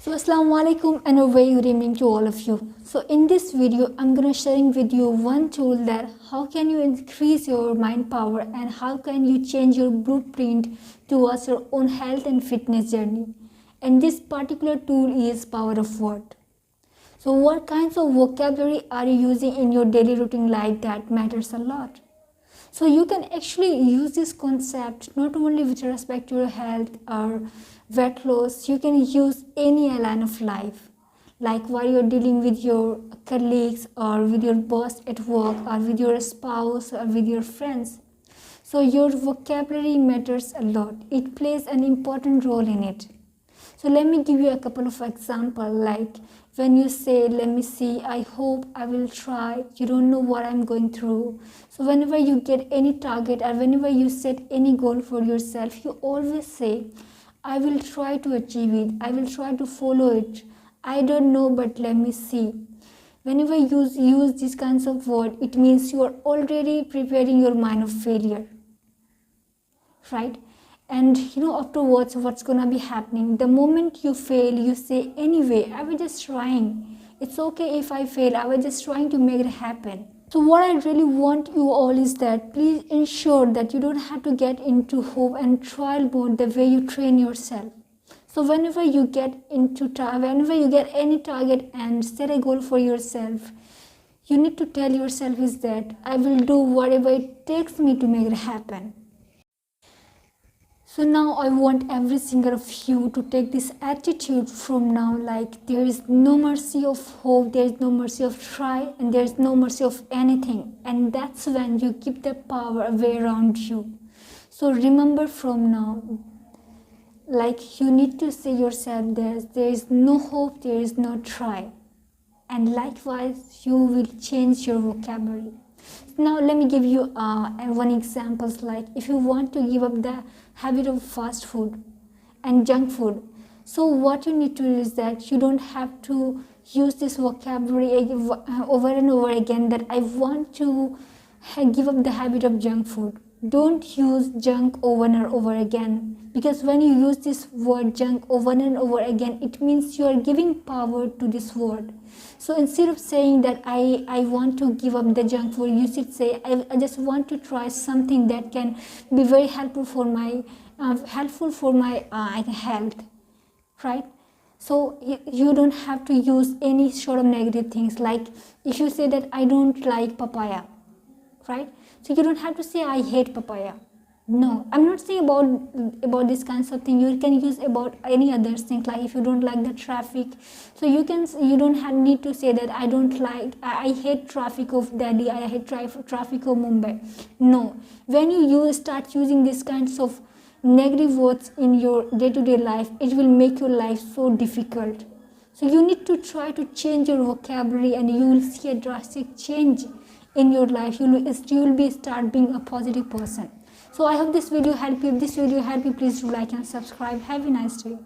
So assalamu alaikum and a very good evening to all of you. So in this video I'm gonna sharing with you one tool that how can you increase your mind power and how can you change your blueprint towards your own health and fitness journey. And this particular tool is power of word. So what kinds of vocabulary are you using in your daily routine life that matters a lot? So you can actually use this concept not only with respect to your health or weight loss, you can use any line of life. Like while you're dealing with your colleagues or with your boss at work or with your spouse or with your friends. So your vocabulary matters a lot. It plays an important role in it. So let me give you a couple of examples, like when you say, let me see, I hope, I will try, you don't know what I'm going through. So whenever you get any target or whenever you set any goal for yourself, you always say, I will try to achieve it, I will try to follow it. I don't know, but let me see. Whenever you use these kinds of words, it means you are already preparing your mind of failure, right? And afterwards what's gonna be happening, the moment you fail, you say, anyway, I was just trying, it's okay if I fail, I was just trying to make it happen. So what I really want you all is that please ensure that you don't have to get into hope and trial mode the way you train yourself. So whenever you get any target and set a goal for yourself, you need to tell yourself is that I will do whatever it takes me to make it happen. So now I want every single of you to take this attitude from now, like there is no mercy of hope, there is no mercy of try, and there is no mercy of anything. And that's when you keep the power away around you. So remember from now, like you need to say yourself there is no hope, there is no try. And likewise, you will change your vocabulary. Now let me give you one example, like if you want to give up the habit of fast food and junk food, so what you need to do is that you don't have to use this vocabulary over and over again that I want to give up the habit of junk food. Don't use junk over and over again, because when you use this word junk over and over again, it means you are giving power to this word. So instead of saying that I want to give up the junk food, you should say I just want to try something that can be very helpful for my health, right? So you don't have to use any sort of negative things. Like if you say that I don't like papaya, right? So you don't have to say I hate papaya. No, I'm not saying about this kinds of thing. You can use about any other things, like if you don't like the traffic, so you don't need to say that I hate traffic of Delhi, I hate traffic of Mumbai. No, when you start using these kinds of negative words in your day-to-day life, it will make your life so difficult. So you need to try to change your vocabulary, and you will see a drastic change in your life. You will start being a positive person. So I hope this video helped you. If this video helped you, please do like and subscribe. Have a nice day.